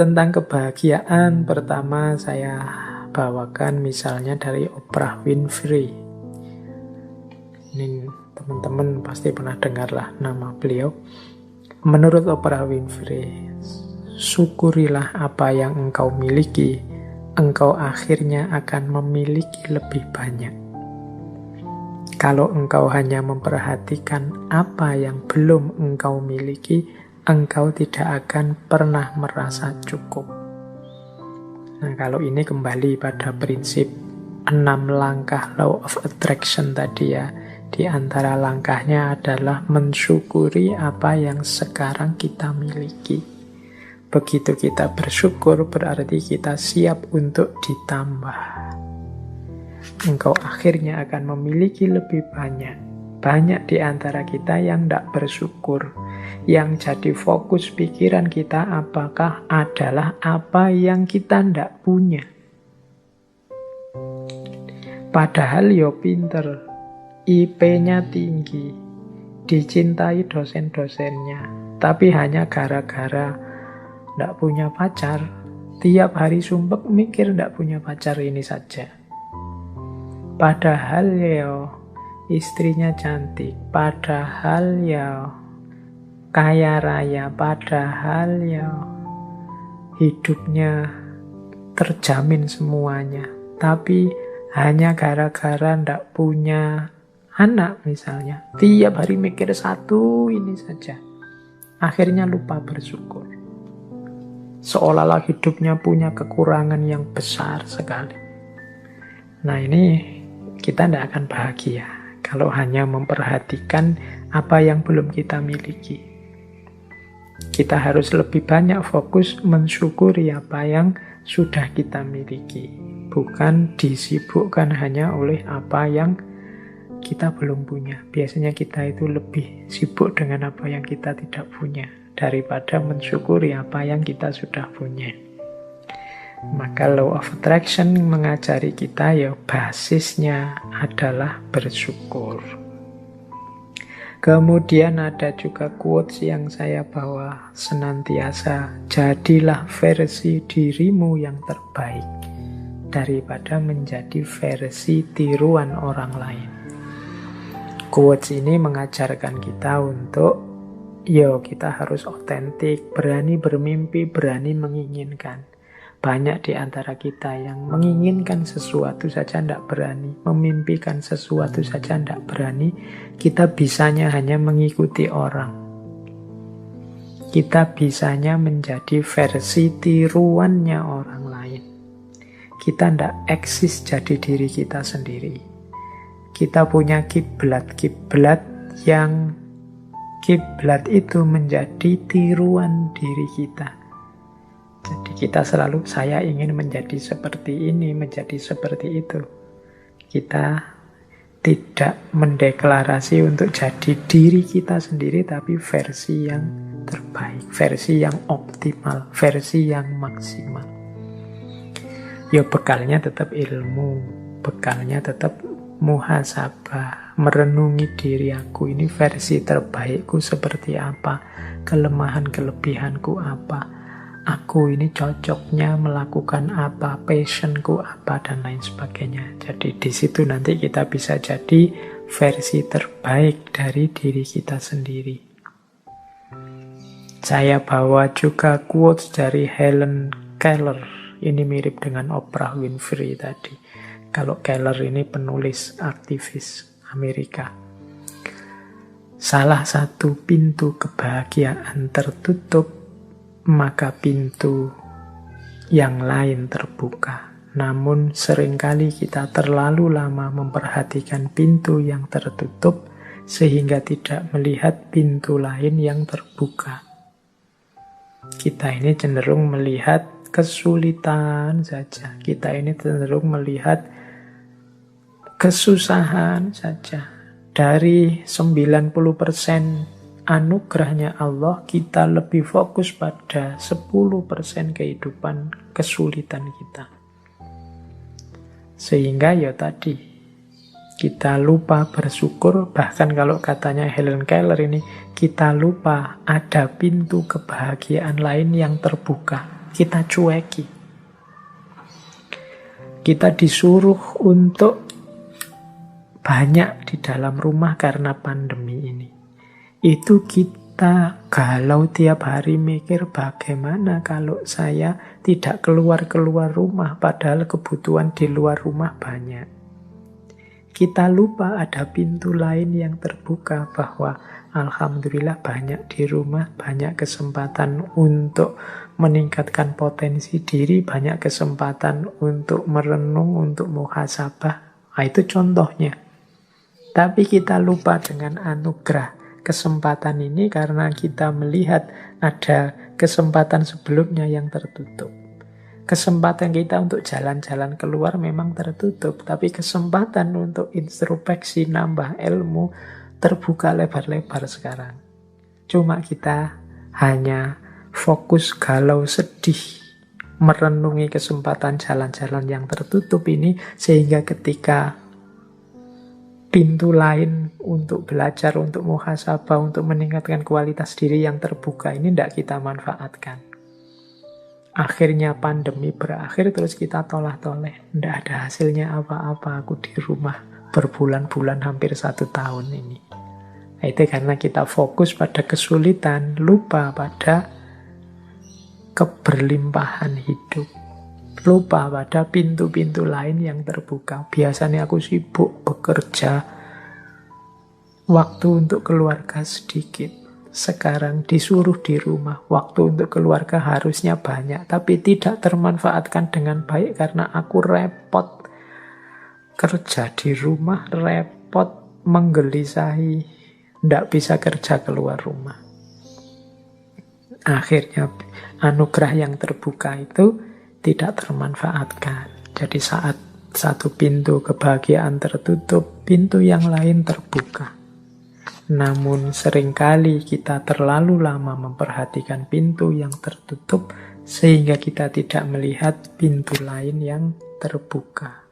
tentang kebahagiaan, pertama saya bawakan misalnya dari Oprah Winfrey. Ini teman-teman pasti pernah dengarlah nama beliau. Menurut Oprah Winfrey, syukurilah apa yang engkau miliki, engkau akhirnya akan memiliki lebih banyak. Kalau engkau hanya memperhatikan apa yang belum engkau miliki, engkau tidak akan pernah merasa cukup. Nah, kalau ini kembali pada prinsip 6 langkah Law of Attraction tadi ya. Di antara langkahnya adalah mensyukuri apa yang sekarang kita miliki. Begitu kita bersyukur, berarti kita siap untuk ditambah. Engkau akhirnya akan memiliki lebih banyak. Banyak di antara kita yang tidak bersyukur. Yang jadi fokus pikiran kita apakah adalah apa yang kita tidak punya. Padahal yo pinter, IP-nya tinggi, dicintai dosen-dosennya, tapi hanya gara-gara tidak punya pacar, tiap hari sumpek mikir tidak punya pacar ini saja. Padahal ya istrinya cantik, padahal ya kaya raya, padahal ya hidupnya terjamin semuanya. Tapi hanya gara-gara ndak punya anak misalnya, tiap hari mikir satu ini saja, akhirnya lupa bersyukur. Seolah-olah hidupnya punya kekurangan yang besar sekali. Nah ini kita tidak akan bahagia kalau hanya memperhatikan apa yang belum kita miliki. Kita harus lebih banyak fokus mensyukuri apa yang sudah kita miliki, bukan disibukkan hanya oleh apa yang kita belum punya. Biasanya kita itu lebih sibuk dengan apa yang kita tidak punya daripada mensyukuri apa yang kita sudah punya. Maka Law of Attraction mengajari kita ya basisnya adalah bersyukur. Kemudian ada juga quotes yang saya bawa senantiasa, jadilah versi dirimu yang terbaik daripada menjadi versi tiruan orang lain. Quotes ini mengajarkan kita untuk kita harus otentik, berani bermimpi, berani menginginkan. Banyak di antara kita yang menginginkan sesuatu saja tidak berani, memimpikan sesuatu saja tidak berani. Kita bisanya hanya mengikuti orang. Kita bisanya menjadi versi tiruannya orang lain. Kita tidak eksis jadi diri kita sendiri. Kita punya kiblat yang kiblat itu menjadi tiruan diri kita. Jadi kita selalu, saya ingin menjadi seperti ini, menjadi seperti itu. Kita tidak mendeklarasi untuk jadi diri kita sendiri, tapi versi yang terbaik, versi yang optimal, versi yang maksimal. Bekalnya tetap ilmu, bekalnya tetap muhasabah, merenungi diri aku, ini versi terbaikku seperti apa, kelemahan kelebihanku apa, aku ini cocoknya melakukan apa, passionku apa, dan lain sebagainya. Jadi di situ nanti kita bisa jadi versi terbaik dari diri kita sendiri. Saya bawa juga quotes dari Helen Keller. Ini mirip dengan Oprah Winfrey tadi. Kalau Keller ini penulis aktivis Amerika. Salah satu pintu kebahagiaan tertutup, maka pintu yang lain terbuka. Namun seringkali kita terlalu lama memperhatikan pintu yang tertutup sehingga tidak melihat pintu lain yang terbuka. Kita ini cenderung melihat kesulitan saja. Kita ini cenderung melihat kesusahan saja. Dari 90% anugerahnya Allah, kita lebih fokus pada 10% kehidupan kesulitan kita. Sehingga tadi, kita lupa bersyukur. Bahkan kalau katanya Helen Keller ini, kita lupa ada pintu kebahagiaan lain yang terbuka. kita cueki. Kita disuruh untuk banyak di dalam rumah karena pandemi ini. Itu kita galau tiap hari mikir bagaimana kalau saya tidak keluar-keluar rumah padahal kebutuhan di luar rumah banyak. Kita lupa ada pintu lain yang terbuka bahwa alhamdulillah banyak di rumah, banyak kesempatan untuk meningkatkan potensi diri, banyak kesempatan untuk merenung, untuk muhasabah. Nah, itu contohnya. Tapi kita lupa dengan anugerah kesempatan ini karena kita melihat ada kesempatan sebelumnya yang tertutup. Kesempatan kita untuk jalan-jalan keluar memang tertutup, tapi kesempatan untuk introspeksi, nambah ilmu, terbuka lebar-lebar sekarang. Cuma kita hanya fokus galau sedih, merenungi kesempatan jalan-jalan yang tertutup ini, sehingga ketika pintu lain untuk belajar, untuk muhasabah, untuk meningkatkan kualitas diri yang terbuka ini tidak kita manfaatkan. Akhirnya pandemi berakhir, terus kita tolah-toleh. Tidak ada hasilnya apa-apa, aku di rumah berbulan-bulan, hampir 1 tahun ini. Nah, itu karena kita fokus pada kesulitan, lupa pada keberlimpahan hidup. Lupa pada pintu-pintu lain yang terbuka. Biasanya aku sibuk bekerja, waktu untuk keluarga sedikit. Sekarang disuruh di rumah, waktu untuk keluarga harusnya banyak, tapi tidak termanfaatkan dengan baik karena aku repot kerja di rumah, repot menggelisahi, tidak bisa kerja keluar rumah. Akhirnya anugerah yang terbuka itu tidak termanfaatkan. Jadi saat satu pintu kebahagiaan tertutup, pintu yang lain terbuka. Namun seringkali kita terlalu lama memperhatikan pintu yang tertutup sehingga kita tidak melihat pintu lain yang terbuka.